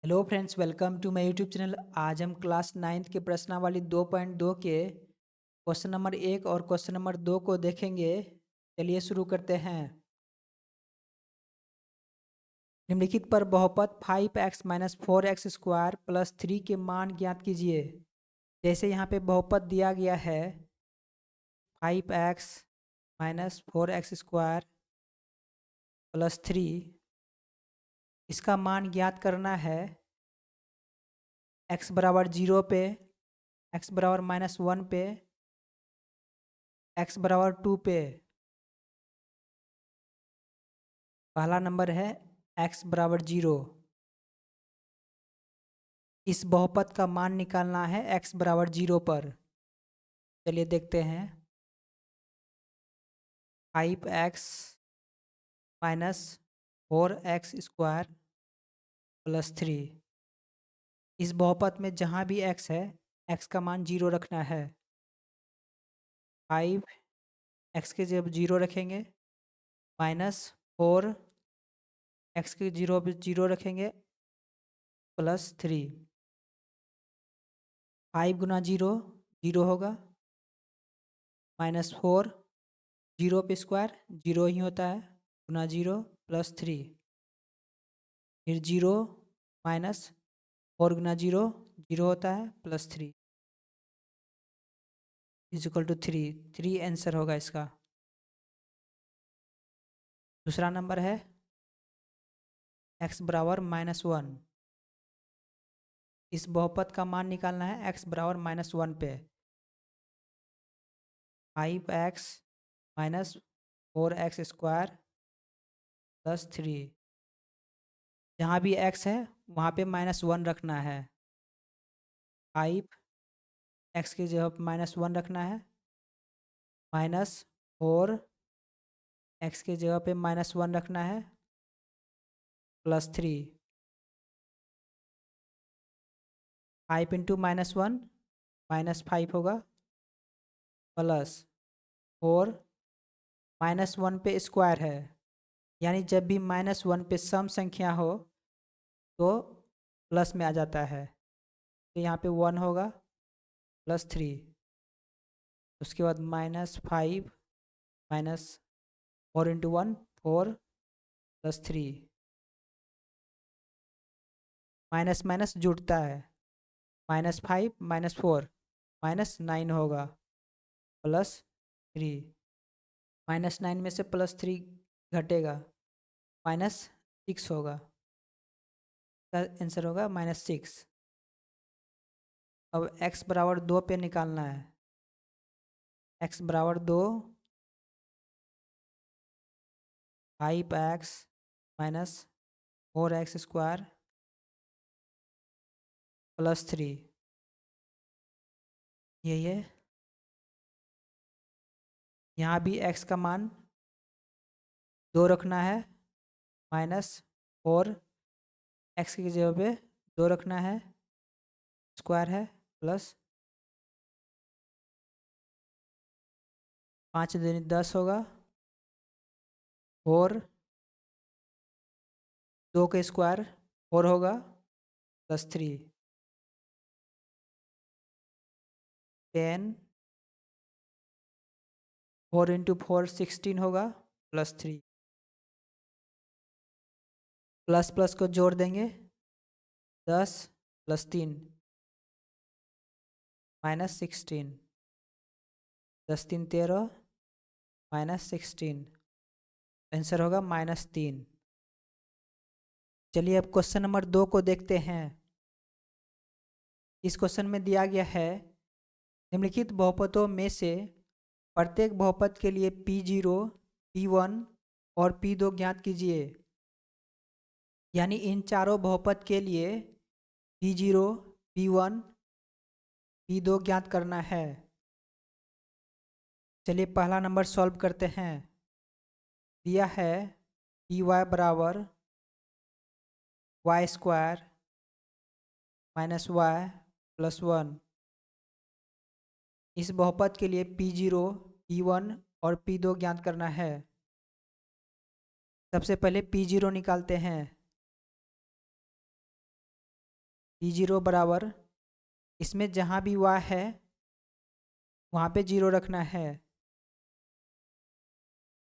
Hello friends, welcome to my YouTube channel. आज हम class 9th के प्रश्नावली 2.2 के क्वेश्चन नंबर 1 और क्वेश्चन नंबर 2 को देखेंगे। चलिए शुरू करते हैं। निम्नलिखित पर बहुपद 5x minus 4x square plus 3 के मान ज्ञात कीजिए। जैसे यहाँ पे बहुपद दिया गया है 5x minus 4x square plus 3, इसका मान ज्ञात करना है। x बराबर 0 पे, x बराबर -1 पे, x बराबर 2 पे। पहला नंबर है x बराबर 0। इस बहुपद का मान निकालना है x बराबर 0 पर। चलिए देखते हैं। 5x minus 4x square plus 3। इस बहुपद में जहाँ भी x है, x का मान 0 रखना है। 5 x के जब 0 रखेंगे, माइनस 4 x के 0 पे 0 रखेंगे, प्लस 3। 5 गुना 0 0 होगा, -4 0 पे स्क्वायर 0 ही होता है, गुना 0 प्लस 3। फिर 0 माइनस 4 गुना 0 0 होता है, plus 3 is equal to 3 answer होगा इसका। दूसरा नंबर है x बराबर -1। इस बहुपद का मान निकालना है x बराबर -1 पे। 5x minus 4x square plus 3। जहाँ भी x है वहाँ पे -1 रखना है। 5 x की जगह पे -1 रखना है, -4 x की जगह पे -1 रखना है, प्लस 3। 5 इंटू -1 -5 होगा, प्लस 4 -1 पे स्क्वायर है, यानी जब भी -1 पे सम संख्या हो तो प्लस में आ जाता है। तो यहाँ पे 1 होगा, प्लस 3। उसके बाद -5 minus 4 into 1 4 plus 3। Minus minus जुड़ता है, -5 -4 -9 होगा, प्लस 3। -9 में से +3 घटेगा, -6 होगा। आंसर होगा -6। अब x बराबर 2 पे निकालना है। x बराबर 2, 5x minus 4x square plus 3, यही है। यहाँ भी x का मान 2 रखना है, -4 x की जगह पे 2 रखना है, स्क्वायर है, प्लस 5 दूनी 10 होगा, 4 2 का स्क्वायर 4 होगा, प्लस 3। 10 4 इंटू 4 16 होगा, प्लस 3। प्लस प्लस को जोड़ देंगे, 10 प्लस 3 -16, 10 3 13 -16, आंसर होगा -3। चलिए अब क्वेश्चन नंबर 2 को देखते हैं। इस क्वेश्चन में दिया गया है निम्नलिखित बहुपदों में से प्रत्येक बहुपद के लिए P0 P1 और P2 ज्ञात कीजिए। यानी इन चारों बहुपद के लिए P0 P1 P2 ज्ञात करना है। चलिए पहला नंबर सॉल्व करते हैं। दिया है Py बराबर y square minus y plus 1। इस बहुपद के लिए P0 P1 और P2 ज्ञात करना है। सबसे पहले P0 निकालते हैं। पी जीरो बराबर, इसमें जहाँ भी y है वहाँ पे जीरो रखना है,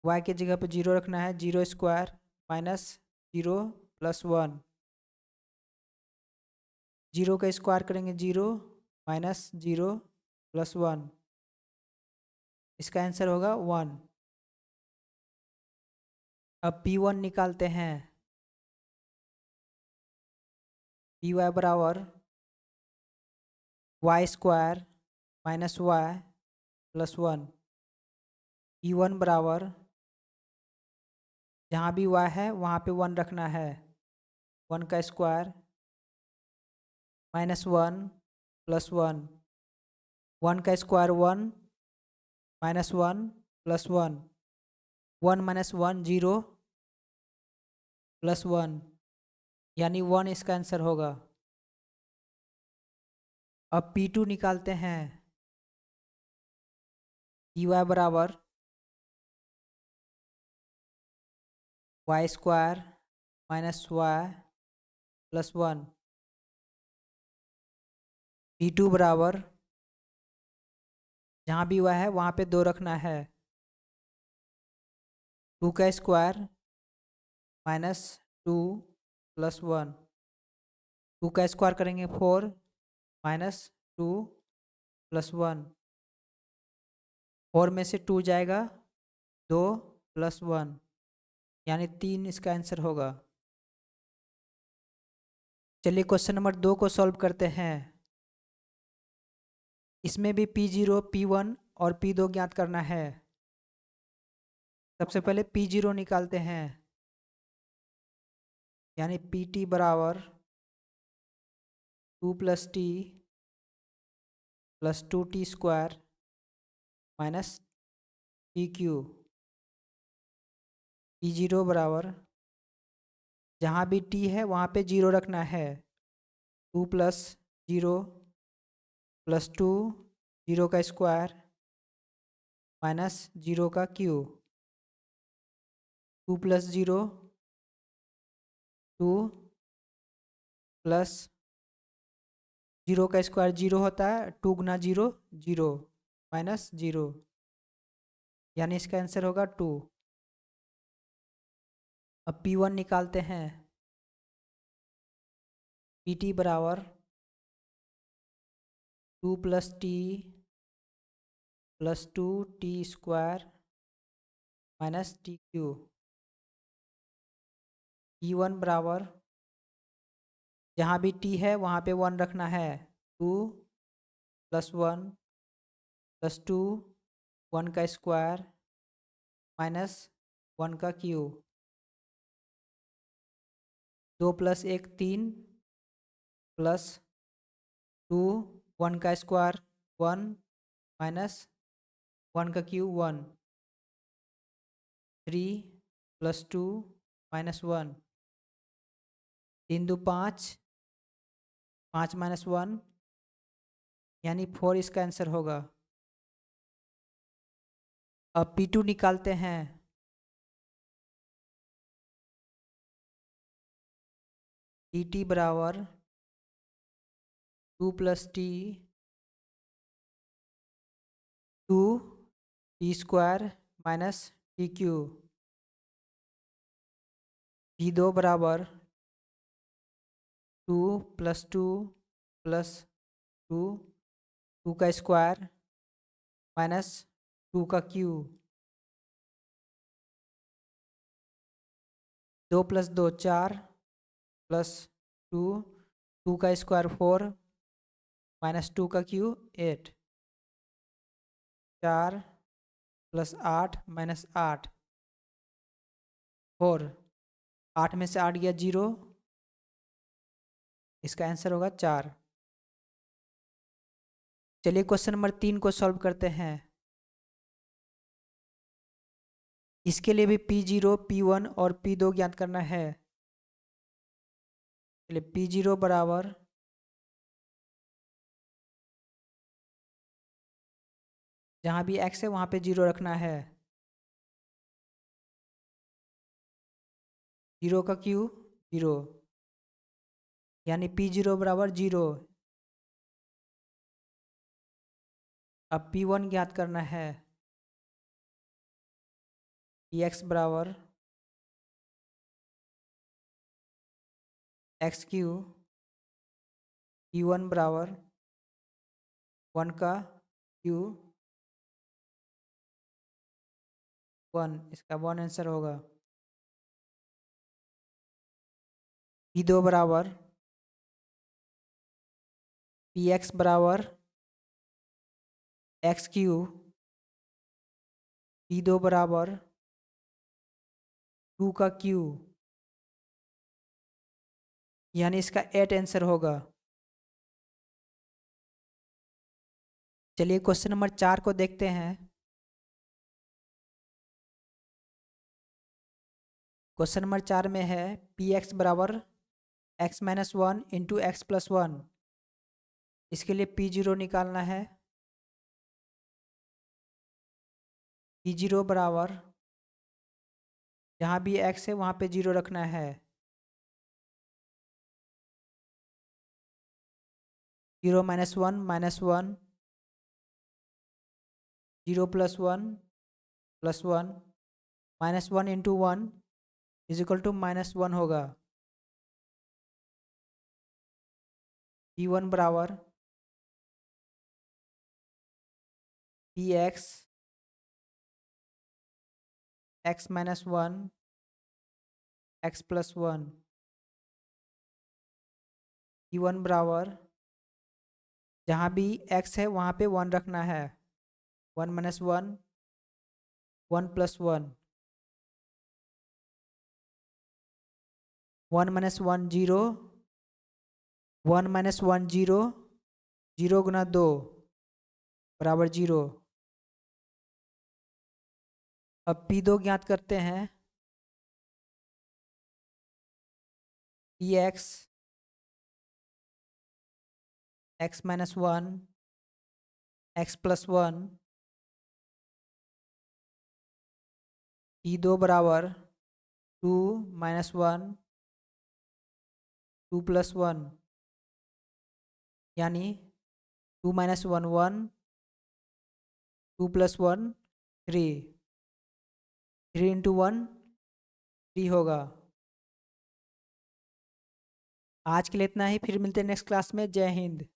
y के जगह पे जीरो रखना है। Zero square minus zero plus one, zero का स्क्वायर करेंगे zero minus zero plus one, इसका आंसर होगा वन। अब पी वन निकालते हैं। पी वाई बराबर Y square minus Y plus one. P one बराबर, जहाँ भी y है वहाँ पे वन रखना है। वन का square minus one plus one, one का square one minus one plus one, one minus one zero plus one, यानी वन इसका आंसर होगा। अब पी टू निकालते हैं। पी वाई बराबर Y square minus Y plus one. P two बराबर, जहाँ भी y है वहाँ पे दो रखना है। टू का square minus two plus one, two का स्क्वायर करेंगे four minus two plus one, four में से टू जाएगा दो प्लस वन, यानी तीन इसका आंसर होगा। चलिए क्वेश्चन नंबर 2 को सॉल्व करते हैं। इसमें भी पी जीरो पी वन और पी दो ज्ञात करना है। सबसे पहले पी जीरो निकालते हैं, यानी पी टी बराबर two plus T plus two T square minus T cube. P zero बराबर, जहाँ भी टी है वहाँ पे जीरो रखना है। Two plus zero plus two, zero का स्क्वायर माइनस जीरो का cube. Two plus zero two plus zero का स्क्वायर जीरो होता है, टू गुना जीरो जीरो माइनस जीरो, यानी इसका आंसर होगा टू। अब पी वन निकालते हैं। पी टी बराबर two plus T plus two T square minus T cube. P one बराबर, जहाँ भी टी है वहाँ पे वन रखना है। Two plus one plus two, one का स्क्वायर माइनस वन का क्यू। दो प्लस एक तीन प्लस टू, वन का स्क्वायर वन माइनस वन का cube one. Three plus two minus one, तीन दो पाँच, पाँच माइनस वन, यानी फोर इसका आंसर होगा। अब पी टू निकालते हैं। टी टी बराबर two plus T two T square minus T cube. P दो बराबर two plus to plus to, to का स्क्वायर माइनस टू का क्यू। दो प्लस दो चार प्लस टू, टू का स्क्वायर फोर माइनस टू का क्यू एट। चार प्लस आठ माइनस आठ, फोर, आठ में से आठ गया जीरो, इसका आंसर होगा चार। चलिए क्वेश्चन नंबर 3 को सॉल्व करते हैं। इसके लिए भी पी जीरो पी वन और पी दो ज्ञात करना है। चलिए पी जीरो बराबर, जहाँ भी एक्स है वहाँ पे जीरो रखना है। जीरो का क्यू जीरो, यानी P0 बराबर 0। अब P1 ज्ञात करना है। Px बराबर एक्स क्यू, P1 बराबर 1 का क्यू 1, इसका 1 आंसर होगा। P2 बराबर Px बराबर एक्स क्यू, P2 बराबर 2 का क्यू, यानी इसका 8 आंसर होगा। चलिए क्वेश्चन नंबर 4 को देखते हैं। क्वेश्चन नंबर 4 में है Px बराबर x minus 1 into x plus 1। इसके लिए P0 निकालना है। P0 बराबर जहाँ भी x है वहाँ पे 0 रखना है। 0 minus 1 minus 1, 0 plus 1 plus 1, minus 1 into 1 is equal to minus 1 होगा। P1 बराबर Px x minus 1 X plus 1। P1 बराबर जहाँ भी x है वहाँ पे 1 रखना है। 1 माइनस 1 1 प्लस 1, 1 माइनस 1 0, 1 माइनस 1 0, 0 गुना 2 बराबर 0। अब P2 ज्ञात करते हैं। Px x minus 1 X plus 1, P2 बराबर 2 माइनस 1 2 प्लस 1, यानी 2 माइनस 1 1, 2 प्लस 1 3, 3 इंटू 1 3 होगा। आज के लिए इतना ही, फिर मिलते हैं नेक्स्ट क्लास में। जय हिंद।